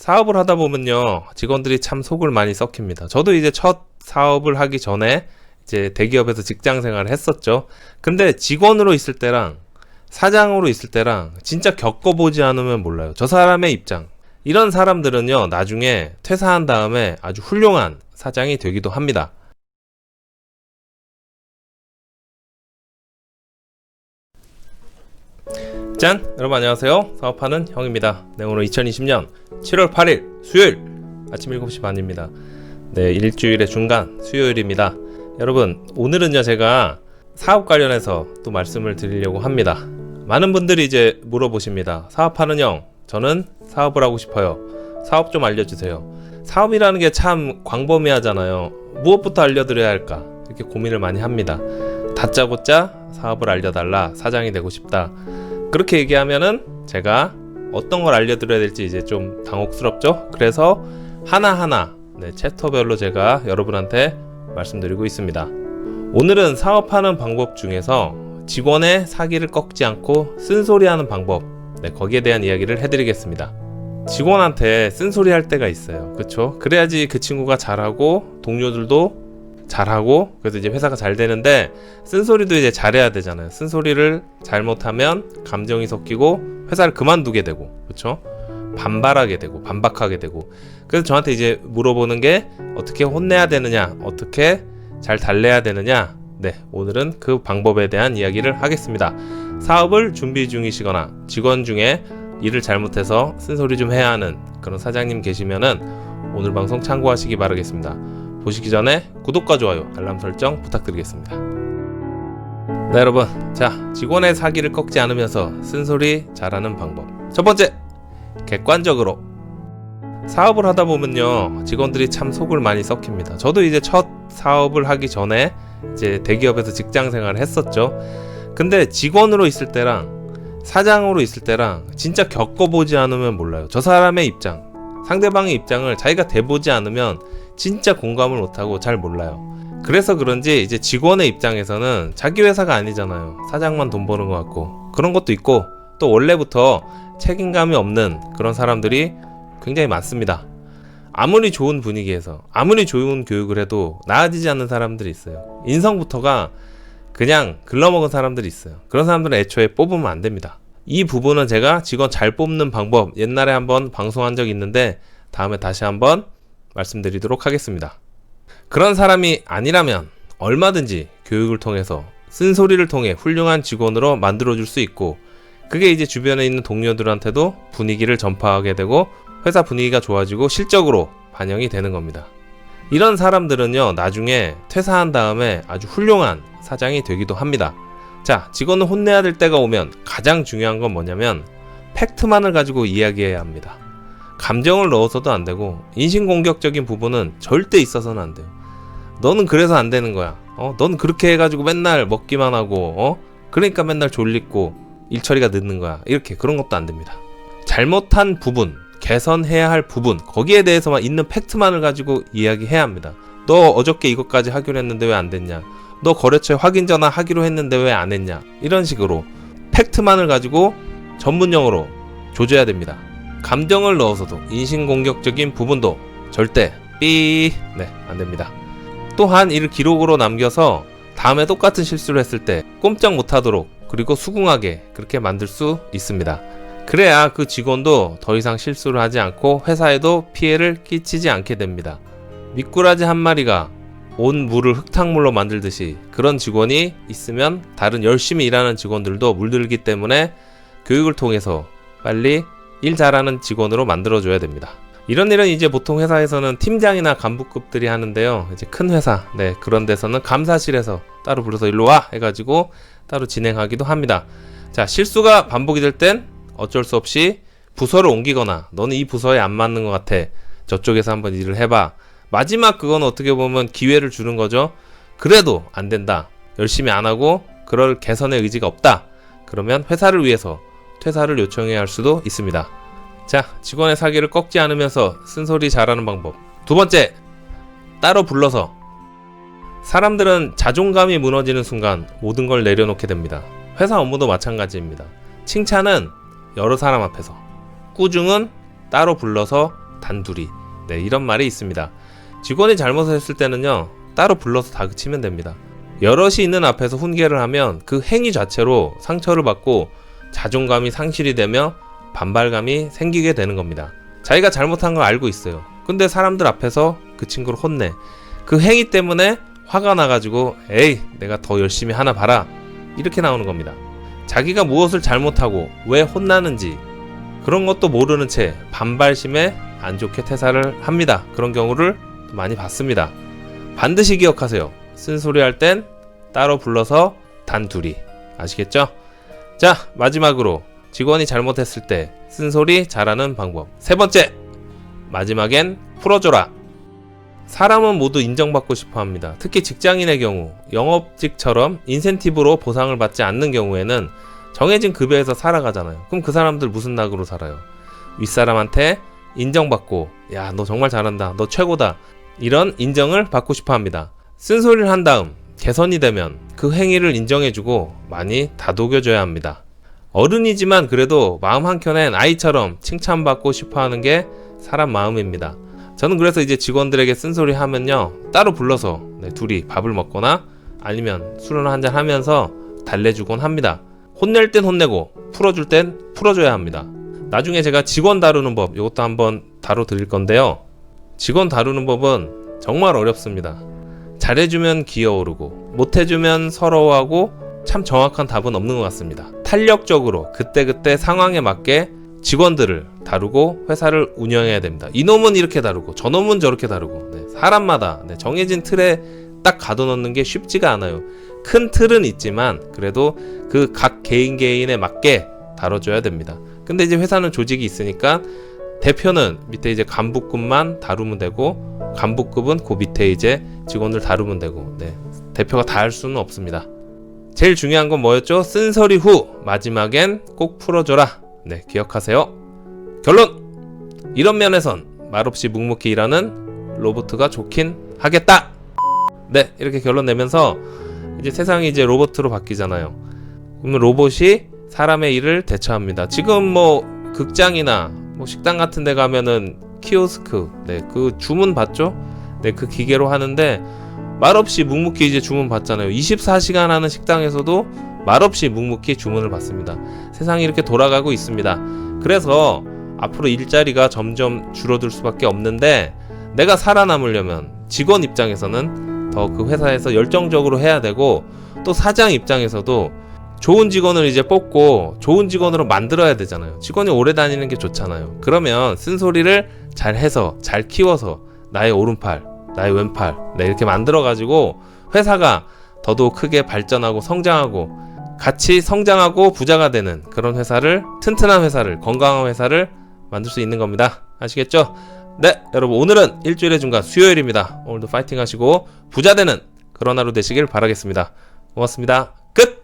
사업을 하다 보면요, 직원들이 참 속을 많이 썩힙니다. 저도 이제 첫 사업을 하기 전에 이제 대기업에서 직장 생활을 했었죠. 근데 직원으로 있을 때랑 사장으로 있을 때랑 진짜 겪어보지 않으면 몰라요. 저 사람의 입장. 이런 사람들은요, 나중에 퇴사한 다음에 아주 훌륭한 사장이 되기도 합니다. 짠! 여러분 안녕하세요. 사업하는 형입니다. 네, 오늘 2020년 7월 8일 수요일 아침 7시 반입니다. 네, 일주일의 중간 수요일입니다. 여러분, 오늘은요, 제가 사업 관련해서 또 말씀을 드리려고 합니다. 많은 분들이 이제 물어보십니다. 사업하는 형, 저는 사업을 하고 싶어요. 사업 좀 알려주세요. 사업이라는 게 참 광범위하잖아요. 무엇부터 알려드려야 할까? 이렇게 고민을 많이 합니다. 다짜고짜 사업을 알려달라, 사장이 되고 싶다. 그렇게 얘기하면은 제가 어떤 걸 알려드려야 될지 이제 좀 당혹스럽죠? 그래서 하나하나 챕터별로 제가 여러분한테 말씀드리고 있습니다. 오늘은 사업하는 방법 중에서 직원의 사기를 꺾지 않고 쓴소리하는 방법, 거기에 대한 이야기를 해드리겠습니다. 직원한테 쓴소리 할 때가 있어요. 그쵸? 그래야지 그 친구가 잘하고 동료들도 잘하고, 그래서 이제 회사가 잘 되는데, 쓴소리도 이제 잘해야 되잖아요. 쓴소리를 잘못하면 감정이 섞이고 회사를 그만두게 되고, 그쵸? 반발하게 되고 반박하게 되고. 그래서 저한테 이제 물어보는 게 어떻게 혼내야 되느냐, 어떻게 잘 달래야 되느냐. 네, 오늘은 그 방법에 대한 이야기를 하겠습니다. 사업을 준비 중이시거나 직원 중에 일을 잘못해서 쓴소리 좀 해야 하는 그런 사장님 계시면은 오늘 방송 참고하시기 바라겠습니다. 보시기 전에 구독과 좋아요, 알람 설정 부탁드리겠습니다. 네, 여러분, 자, 직원의 사기를 꺾지 않으면서 쓴소리 잘하는 방법. 첫 번째, 객관적으로. 사업을 하다 보면요, 직원들이 참 속을 많이 썩힙니다. 저도 이제 첫 사업을 하기 전에 이제 대기업에서 직장 생활을 했었죠. 근데 직원으로 있을 때랑 사장으로 있을 때랑 진짜 겪어보지 않으면 몰라요. 저 사람의 입장, 상대방의 입장을 자기가 대보지 않으면 진짜 공감을 못하고 잘 몰라요. 그래서 그런지 이제 직원의 입장에서는 자기 회사가 아니잖아요. 사장만 돈 버는 것 같고, 그런 것도 있고, 또 원래부터 책임감이 없는 그런 사람들이 굉장히 많습니다. 아무리 좋은 분위기에서 아무리 좋은 교육을 해도 나아지지 않는 사람들이 있어요. 인성부터가 그냥 글러먹은 사람들이 있어요. 그런 사람들은 애초에 뽑으면 안 됩니다. 이 부분은 제가 직원 잘 뽑는 방법 옛날에 한번 방송한 적이 있는데 다음에 다시 한번 말씀드리도록 하겠습니다. 그런 사람이 아니라면 얼마든지 교육을 통해서 쓴소리를 통해 훌륭한 직원으로 만들어줄 수 있고, 그게 이제 주변에 있는 동료들한테도 분위기를 전파하게 되고 회사 분위기가 좋아지고 실적으로 반영이 되는 겁니다. 이런 사람들은요, 나중에 퇴사한 다음에 아주 훌륭한 사장이 되기도 합니다. 자, 직원을 혼내야 될 때가 오면 가장 중요한 건 뭐냐면 팩트만을 가지고 이야기해야 합니다. 감정을 넣어서도 안 되고 인신공격적인 부분은 절대 있어서는 안 돼요. 너는 그래서 안 되는 거야. 너는 그렇게 해가지고 맨날 먹기만 하고, 그러니까 맨날 졸리고 일처리가 늦는 거야. 이렇게 그런 것도 안 됩니다. 잘못한 부분, 개선해야 할 부분, 거기에 대해서만 있는 팩트만을 가지고 이야기해야 합니다. 너 어저께 이것까지 하기로 했는데 왜 안 됐냐? 너 거래처에 확인 전화 하기로 했는데 왜 안 했냐? 이런 식으로 팩트만을 가지고 전문용어로 조져야 됩니다. 감정을 넣어서도 인신공격적인 부분도 절대 안 됩니다. 또한 이를 기록으로 남겨서 다음에 똑같은 실수를 했을 때 꼼짝 못하도록, 그리고 수긍하게 그렇게 만들 수 있습니다. 그래야 그 직원도 더 이상 실수를 하지 않고 회사에도 피해를 끼치지 않게 됩니다. 미꾸라지 한 마리가 온 물을 흙탕물로 만들듯이 그런 직원이 있으면 다른 열심히 일하는 직원들도 물들기 때문에 교육을 통해서 빨리 일 잘하는 직원으로 만들어줘야 됩니다. 이런 일은 이제 보통 회사에서는 팀장이나 간부급들이 하는데요, 이제 큰 회사, 그런 데서는 감사실에서 따로 불러서 일로 와 해가지고 따로 진행하기도 합니다. 자, 실수가 반복이 될 땐 어쩔 수 없이 부서를 옮기거나, 너는 이 부서에 안 맞는 것 같아, 저쪽에서 한번 일을 해봐. 마지막 그건 어떻게 보면 기회를 주는 거죠. 그래도 안 된다, 열심히 안 하고 그럴 개선의 의지가 없다, 그러면 회사를 위해서 퇴사를 요청해야 할 수도 있습니다. 자, 직원의 사기를 꺾지 않으면서 쓴소리 잘하는 방법. 두 번째, 따로 불러서. 사람들은 자존감이 무너지는 순간 모든 걸 내려놓게 됩니다. 회사 업무도 마찬가지입니다. 칭찬은 여러 사람 앞에서, 꾸중은 따로 불러서 단둘이. 네, 이런 말이 있습니다. 직원이 잘못을 했을 때는요, 따로 불러서 다그치면 됩니다. 여럿이 있는 앞에서 훈계를 하면 그 행위 자체로 상처를 받고 자존감이 상실이 되며 반발감이 생기게 되는 겁니다. 자기가 잘못한 걸 알고 있어요. 근데 사람들 앞에서 그 친구를 혼내. 그 행위 때문에 화가 나가지고 에이, 내가 더 열심히 하나 봐라, 이렇게 나오는 겁니다. 자기가 무엇을 잘못하고 왜 혼나는지 그런 것도 모르는 채 반발심에 안 좋게 태사를 합니다. 그런 경우를 많이 봤습니다. 반드시 기억하세요. 쓴소리할 땐 따로 불러서 단둘이. 아시겠죠? 자, 마지막으로 직원이 잘못했을 때 쓴소리 잘하는 방법. 세 번째, 마지막엔 풀어줘라. 사람은 모두 인정받고 싶어 합니다. 특히 직장인의 경우, 영업직처럼 인센티브로 보상을 받지 않는 경우에는 정해진 급여에서 살아가잖아요. 그럼 그 사람들 무슨 낙으로 살아요? 윗사람한테 인정받고, 야, 너 정말 잘한다, 너 최고다, 이런 인정을 받고 싶어 합니다. 쓴소리를 한 다음 개선이 되면 그 행위를 인정해주고 많이 다독여줘야 합니다. 어른이지만 그래도 마음 한켠엔 아이처럼 칭찬받고 싶어하는 게 사람 마음입니다. 저는 그래서 이제 직원들에게 쓴소리 하면요, 따로 불러서 둘이 밥을 먹거나 아니면 술을 한잔 하면서 달래주곤 합니다. 혼낼 땐 혼내고 풀어줄 땐 풀어줘야 합니다. 나중에 제가 직원 다루는 법, 이것도 한번 다뤄드릴 건데요. 직원 다루는 법은 정말 어렵습니다. 잘해주면 기어오르고 못해주면 서러워하고, 참 정확한 답은 없는 것 같습니다. 탄력적으로 그때그때 상황에 맞게 직원들을 다루고 회사를 운영해야 됩니다. 이놈은 이렇게 다루고 저놈은 저렇게 다루고, 사람마다 정해진 틀에 딱 가둬놓는 게 쉽지가 않아요. 큰 틀은 있지만 그래도 그 각 개인에 맞게 다뤄줘야 됩니다. 근데 이제 회사는 조직이 있으니까 대표는 밑에 이제 간부급만 다루면 되고, 간부급은 그 밑에 이제 직원들 다루면 되고, 대표가 다 할 수는 없습니다. 제일 중요한 건 뭐였죠? 쓴소리 후 마지막엔 꼭 풀어줘라. 기억하세요. 결론! 이런 면에선 말없이 묵묵히 일하는 로봇가 좋긴 하겠다. 이렇게 결론 내면서 이제 세상이 이제 로봇으로 바뀌잖아요. 그러면 로봇이 사람의 일을 대처합니다. 지금 뭐 극장이나 뭐 식당 같은 데 가면은 키오스크, 그 주문 받죠? 그 기계로 하는데 말없이 묵묵히 이제 주문 받잖아요. 24시간 하는 식당에서도 말없이 묵묵히 주문을 받습니다. 세상이 이렇게 돌아가고 있습니다. 그래서 앞으로 일자리가 점점 줄어들 수밖에 없는데, 내가 살아남으려면 직원 입장에서는 더 그 회사에서 열정적으로 해야 되고, 또 사장 입장에서도 좋은 직원을 이제 뽑고 좋은 직원으로 만들어야 되잖아요. 직원이 오래 다니는 게 좋잖아요. 그러면 쓴소리를 잘 해서 잘 키워서 나의 오른팔, 나의 왼팔, 이렇게 만들어가지고 회사가 더더욱 크게 발전하고 성장하고 같이 성장하고 부자가 되는 그런 회사를, 튼튼한 회사를, 건강한 회사를 만들 수 있는 겁니다. 아시겠죠? 여러분, 오늘은 일주일의 중간 수요일입니다. 오늘도 파이팅 하시고 부자 되는 그런 하루 되시길 바라겠습니다. 고맙습니다. 끝!